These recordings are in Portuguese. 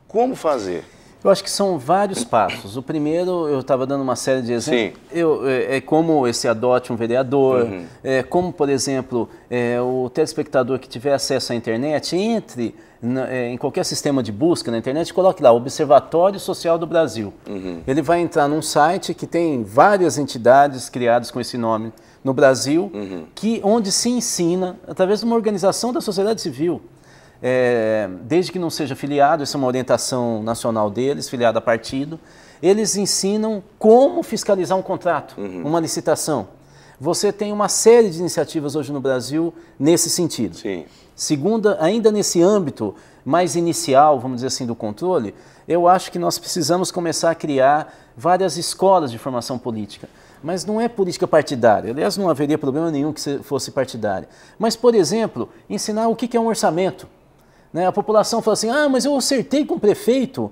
Como fazer? Eu acho que são vários passos. O primeiro, eu estava dando uma série de exemplos. É como esse adote um vereador, como, por exemplo, o telespectador que tiver acesso à internet, entre em qualquer sistema de busca na internet, coloque lá, Observatório Social do Brasil. Ele vai entrar num site que tem várias entidades criadas com esse nome no Brasil, onde se ensina, através de uma organização da sociedade civil, desde que não seja filiado, essa é uma orientação nacional deles, filiado a partido, eles ensinam como fiscalizar um contrato, uma licitação. Você tem uma série de iniciativas hoje no Brasil nesse sentido. Sim. Segunda, ainda nesse âmbito mais inicial, vamos dizer assim, do controle, eu acho que nós precisamos começar a criar várias escolas de formação política. Mas não é política partidária. Aliás, não haveria problema nenhum que fosse partidária. Mas, por exemplo, ensinar o que é um orçamento. A população fala assim, mas eu acertei com o prefeito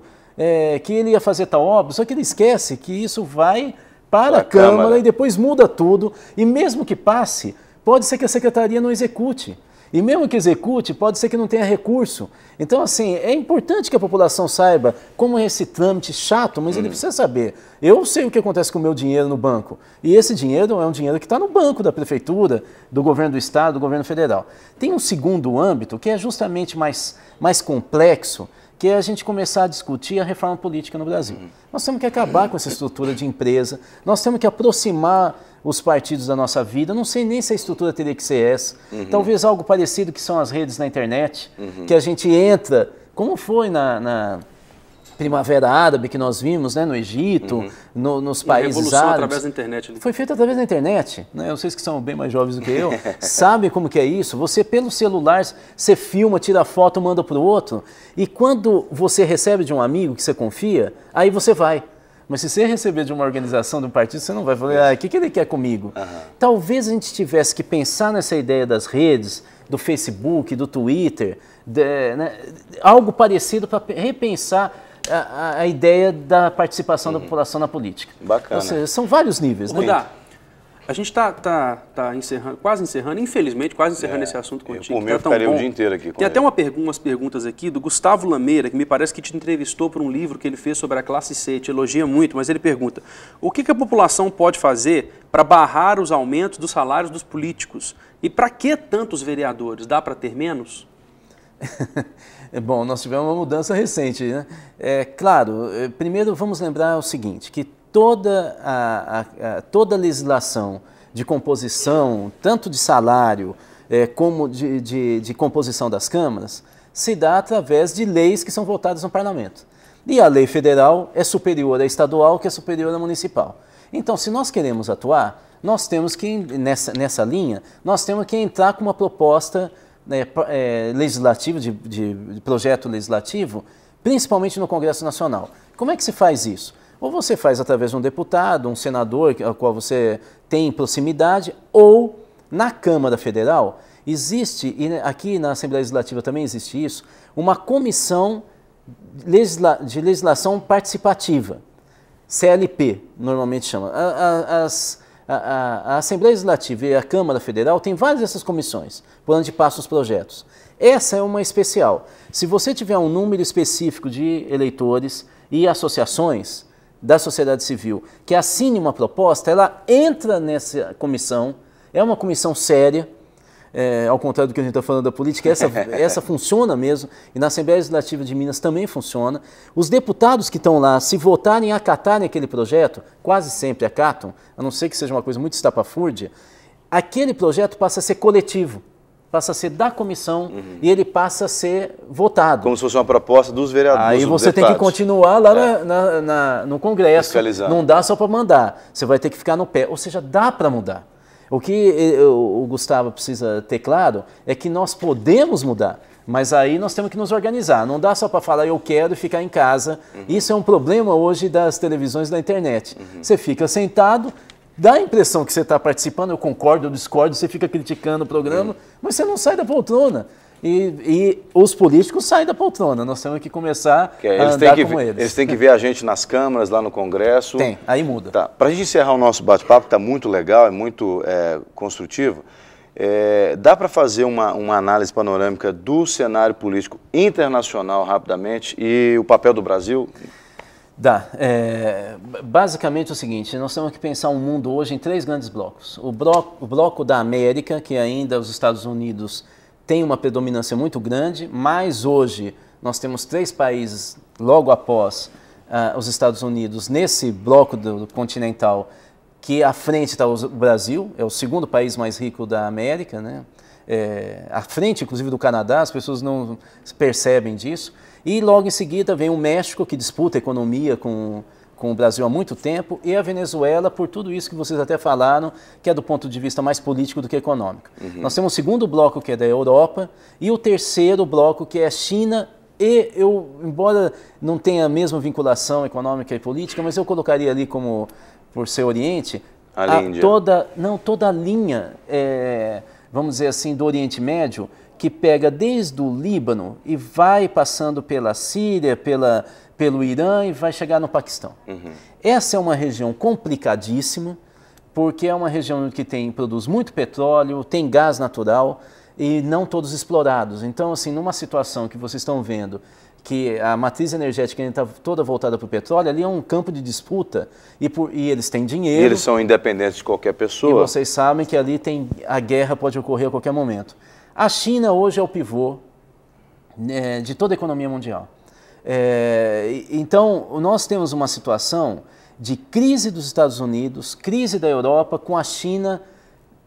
que ele ia fazer tal obra, só que ele esquece que isso vai para a Câmara e depois muda tudo. E mesmo que passe, pode ser que a Secretaria não execute. E mesmo que execute, pode ser que não tenha recurso. Então, assim, é importante que a população saiba como é esse trâmite chato, mas ele precisa saber. Eu sei o que acontece com o meu dinheiro no banco. E esse dinheiro é um dinheiro que está no banco da Prefeitura, do Governo do Estado, do Governo Federal. Tem um segundo âmbito que é justamente mais complexo, que é a gente começar a discutir a reforma política no Brasil. Nós temos que acabar com essa estrutura de empresa, nós temos que aproximar os partidos da nossa vida. Não sei nem se a estrutura teria que ser essa. Talvez algo parecido que são as redes na internet, que a gente entra, como foi na Primavera Árabe que nós vimos, no Egito, nos países árabes. Revolução através da internet. Foi feita através da internet. Vocês que são bem mais jovens do que eu, sabem como que é isso. Você, pelo celular, você filma, tira foto, manda para o outro. E quando você recebe de um amigo que você confia, aí você vai. Mas se você receber de uma organização, de um partido, você não vai falar, o que ele quer comigo? Talvez a gente tivesse que pensar nessa ideia das redes, do Facebook, do Twitter, algo parecido para repensar a ideia da participação da população na política. Bacana. Ou seja, são vários níveis. Rudá, a gente está encerrando, quase encerrando, infelizmente, quase encerrando esse assunto contigo. Por mim, eu ficaria o dia inteiro aqui. Tem até umas perguntas aqui do Gustavo Lameira, que me parece que te entrevistou por um livro que ele fez sobre a classe C, te elogia muito, mas ele pergunta, o que a população pode fazer para barrar os aumentos dos salários dos políticos? E para que tantos vereadores? Dá para ter menos? Bom, nós tivemos uma mudança recente, né? Claro, primeiro vamos lembrar o seguinte, que toda legislação de composição, tanto de salário como de composição das câmaras, se dá através de leis que são votadas no parlamento. E a lei federal é superior à estadual, que é superior à municipal. Então, se nós queremos atuar, nós temos que, nessa linha, nós temos que entrar com uma proposta legislativo, de projeto legislativo, principalmente no Congresso Nacional. Como é que se faz isso? Ou você faz através de um deputado, um senador, ao qual você tem proximidade, ou na Câmara Federal, existe, e aqui na Assembleia Legislativa também existe isso, uma comissão de legislação participativa, CLP, normalmente chama. A Assembleia Legislativa e a Câmara Federal tem várias dessas comissões, por onde passam os projetos. Essa é uma especial. Se você tiver um número específico de eleitores e associações da sociedade civil que assine uma proposta, ela entra nessa comissão, é uma comissão séria, ao contrário do que a gente está falando da política, essa funciona mesmo, e na Assembleia Legislativa de Minas também funciona. Os deputados que estão lá, se votarem e acatarem aquele projeto, quase sempre acatam, a não ser que seja uma coisa muito estapafúrdia, aquele projeto passa a ser coletivo, passa a ser da comissão e ele passa a ser votado. Como se fosse uma proposta dos vereadores. Aí você tem que continuar lá no Congresso, não dá só para mandar, você vai ter que ficar no pé, ou seja, dá para mudar. O que o Gustavo precisa ter claro é que nós podemos mudar, mas aí nós temos que nos organizar. Não dá só para falar eu quero e ficar em casa. Isso é um problema hoje das televisões e da internet. Você fica sentado, dá a impressão que você está participando, eu concordo, eu discordo, você fica criticando o programa, mas você não sai da poltrona. E os políticos saem da poltrona, nós temos que começar a andar como eles. Eles têm que ver a gente nas câmaras, lá no Congresso. Aí muda. Tá. Para a gente encerrar o nosso bate-papo, que está muito legal, é muito construtivo, Dá para fazer uma análise panorâmica do cenário político internacional rapidamente e o papel do Brasil? Dá. Basicamente é o seguinte, nós temos que pensar um mundo hoje em 3 grandes blocos. O bloco da América, que ainda os Estados Unidos têm uma predominância muito grande, mas hoje nós temos 3 países logo após os Estados Unidos nesse bloco do continental, que à frente está o Brasil, é o segundo país mais rico da América, né? À frente, inclusive, do Canadá, as pessoas não percebem disso. E logo em seguida vem o México, que disputa a economia com o Brasil há muito tempo, e a Venezuela, por tudo isso que vocês até falaram, que é do ponto de vista mais político do que econômico. Uhum. Nós temos o segundo bloco, que é da Europa, e o terceiro bloco, que é a China. E eu, embora não tenha a mesma vinculação econômica e política, mas eu colocaria ali como, por ser Oriente, toda a linha, vamos dizer assim, do Oriente Médio, que pega desde o Líbano e vai passando pela Síria, pelo Irã e vai chegar no Paquistão. Uhum. Essa é uma região complicadíssima, porque é uma região que produz muito petróleo, tem gás natural, e não todos explorados. Então, assim, numa situação que vocês estão vendo, que a matriz energética está toda voltada para o petróleo, ali é um campo de disputa, e eles têm dinheiro. E eles são independentes de qualquer pessoa. E vocês sabem que ali a guerra pode ocorrer a qualquer momento. A China hoje é o pivô de toda a economia mundial. Então, nós temos uma situação de crise dos Estados Unidos, crise da Europa, com a China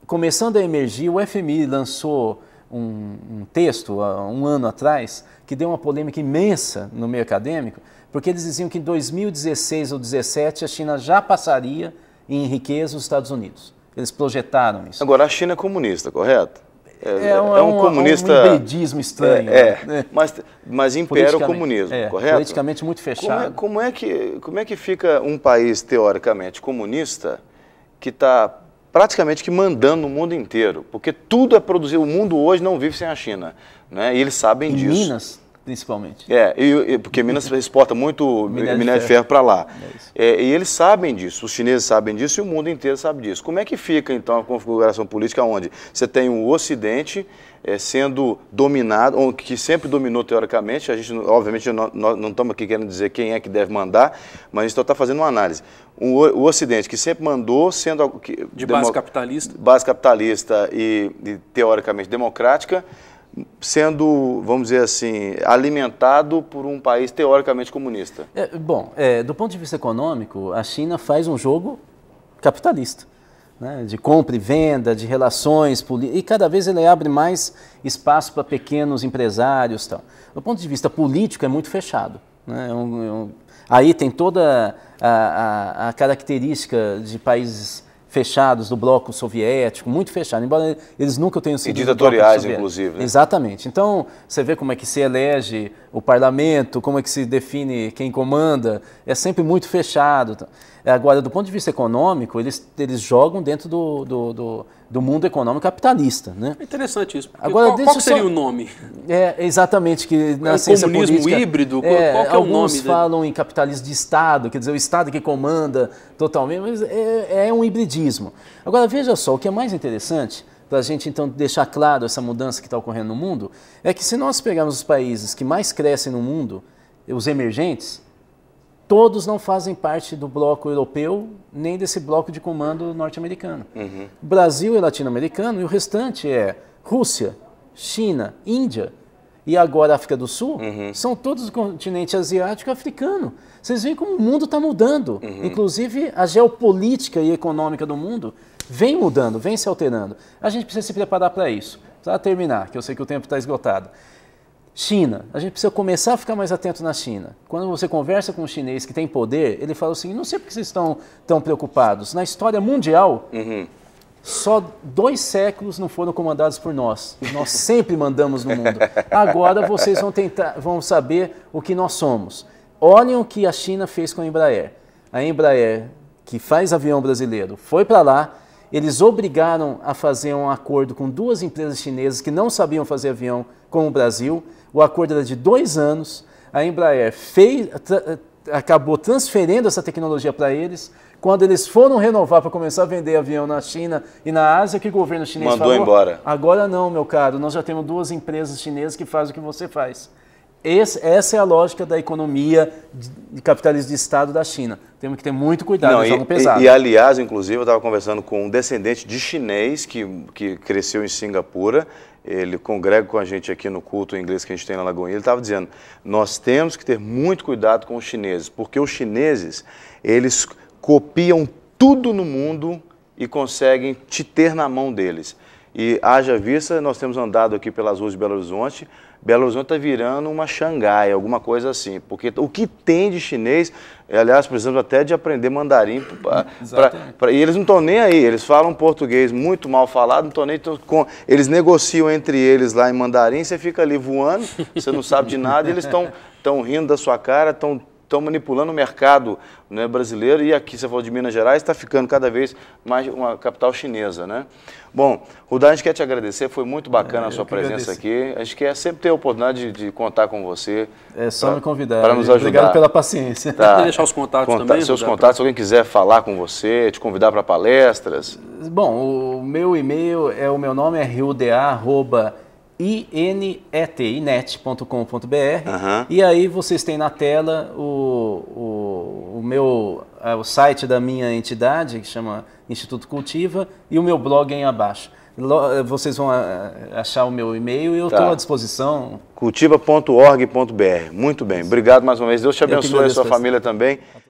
começando a emergir. O FMI lançou um texto há um ano atrás que deu uma polêmica imensa no meio acadêmico, porque eles diziam que em 2016 ou 2017 a China já passaria em riqueza os Estados Unidos. Eles projetaram isso. Agora, a China é comunista, correto? É um comunista... um hibridismo estranho. Mas impera o comunismo, correto? Politicamente muito fechado. Como é que fica um país, teoricamente, comunista, que está praticamente que mandando no mundo inteiro? Porque tudo é produzido, o mundo hoje não vive sem a China, né? E eles sabem disso. Minas, principalmente. Porque Minas exporta muito minério de ferro para lá. E eles sabem disso, os chineses sabem disso e o mundo inteiro sabe disso. Como é que fica, então, a configuração política onde você tem o Ocidente sendo dominado, ou que sempre dominou teoricamente? A gente, obviamente, não estamos aqui querendo dizer quem é que deve mandar, mas a gente está fazendo uma análise. O Ocidente, que sempre mandou, sendo... de base capitalista. Base capitalista e teoricamente democrática, sendo, vamos dizer assim, alimentado por um país teoricamente comunista. Do ponto de vista econômico, a China faz um jogo capitalista, né, de compra e venda, de relações políticas, e cada vez ele abre mais espaço para pequenos empresários. Tal. Do ponto de vista político, é muito fechado. Né, aí tem toda a característica de países fechados do bloco soviético, muito fechado, embora eles nunca tenham sido... E ditatoriais, inclusive. Né? Exatamente. Então, você vê como é que se elege o parlamento, como é que se define quem comanda, é sempre muito fechado. Agora, do ponto de vista econômico, eles jogam dentro do mundo econômico capitalista. Né? É interessante isso. Agora, qual seria o nome? Exatamente. Que na ciência comunismo política, híbrido? Qual que é o nome? Alguns falam em capitalismo de Estado, quer dizer, o Estado que comanda totalmente, mas é um hibridismo. Agora, veja só, o que é mais interessante, para a gente então deixar claro essa mudança que está ocorrendo no mundo, é que se nós pegarmos os países que mais crescem no mundo, os emergentes, todos não fazem parte do bloco europeu, nem desse bloco de comando norte-americano. Uhum. Brasil é latino-americano e o restante é Rússia, China, Índia e agora África do Sul, são todos do continente asiático e africano. Vocês veem como o mundo está mudando. Inclusive a geopolítica e econômica do mundo vem mudando, vem se alterando. A gente precisa se preparar para isso. Para terminar, que eu sei que o tempo está esgotado. China, a gente precisa começar a ficar mais atento na China. Quando você conversa com um chinês que tem poder, ele fala assim, não sei por que vocês estão tão preocupados. Na história mundial, só 2 séculos não foram comandados por nós. Nós sempre mandamos no mundo. Agora vocês vão saber o que nós somos. Olhem o que a China fez com a Embraer. A Embraer, que faz avião brasileiro, foi para lá. Eles obrigaram a fazer um acordo com 2 empresas chinesas que não sabiam fazer avião com o Brasil. O acordo era de 2 anos. A Embraer acabou transferindo essa tecnologia para eles. Quando eles foram renovar para começar a vender avião na China e na Ásia, que o governo chinês mandou falou? Embora. Agora não, meu caro, nós já temos 2 empresas chinesas que fazem o que você faz. Essa é a lógica da economia de capitalismo de Estado da China. Temos que ter muito cuidado, eles jogam pesado. E, aliás, inclusive, eu estava conversando com um descendente de chinês que cresceu em Singapura. Ele congrega com a gente aqui no culto em inglês que a gente tem na Lagoinha. Ele estava dizendo, nós temos que ter muito cuidado com os chineses, porque os chineses, eles copiam tudo no mundo e conseguem te ter na mão deles. E haja vista, nós temos andado aqui pelas ruas de Belo Horizonte está virando uma Xangai, alguma coisa assim, porque o que tem de chinês, aliás, precisamos até de aprender mandarim, e eles não estão nem aí, eles falam português muito mal falado, não estão nem eles negociam entre eles lá em mandarim, você fica ali voando, você não sabe de nada, e eles estão rindo da sua cara, estão manipulando o mercado, né, brasileiro, e aqui, você falou de Minas Gerais, está ficando cada vez mais uma capital chinesa, né? Bom, Rudá, a gente quer te agradecer, foi muito bacana a sua presença aqui, a gente quer sempre ter a oportunidade de contar com você. É só me convidar. Para nos ajudar. Obrigado pela paciência. Tá. Deixar os contatos também? Seus contatos, se alguém quiser falar com você, te convidar para palestras. Bom, o meu e-mail é o meu nome, é inet.com.br, e aí vocês têm na tela o site da minha entidade, que chama Instituto Cultiva, e o meu blog aí abaixo. Vocês vão achar o meu e-mail e eu estou à disposição. Cultiva.org.br. Muito bem, obrigado mais uma vez. Deus te abençoe e a sua família também.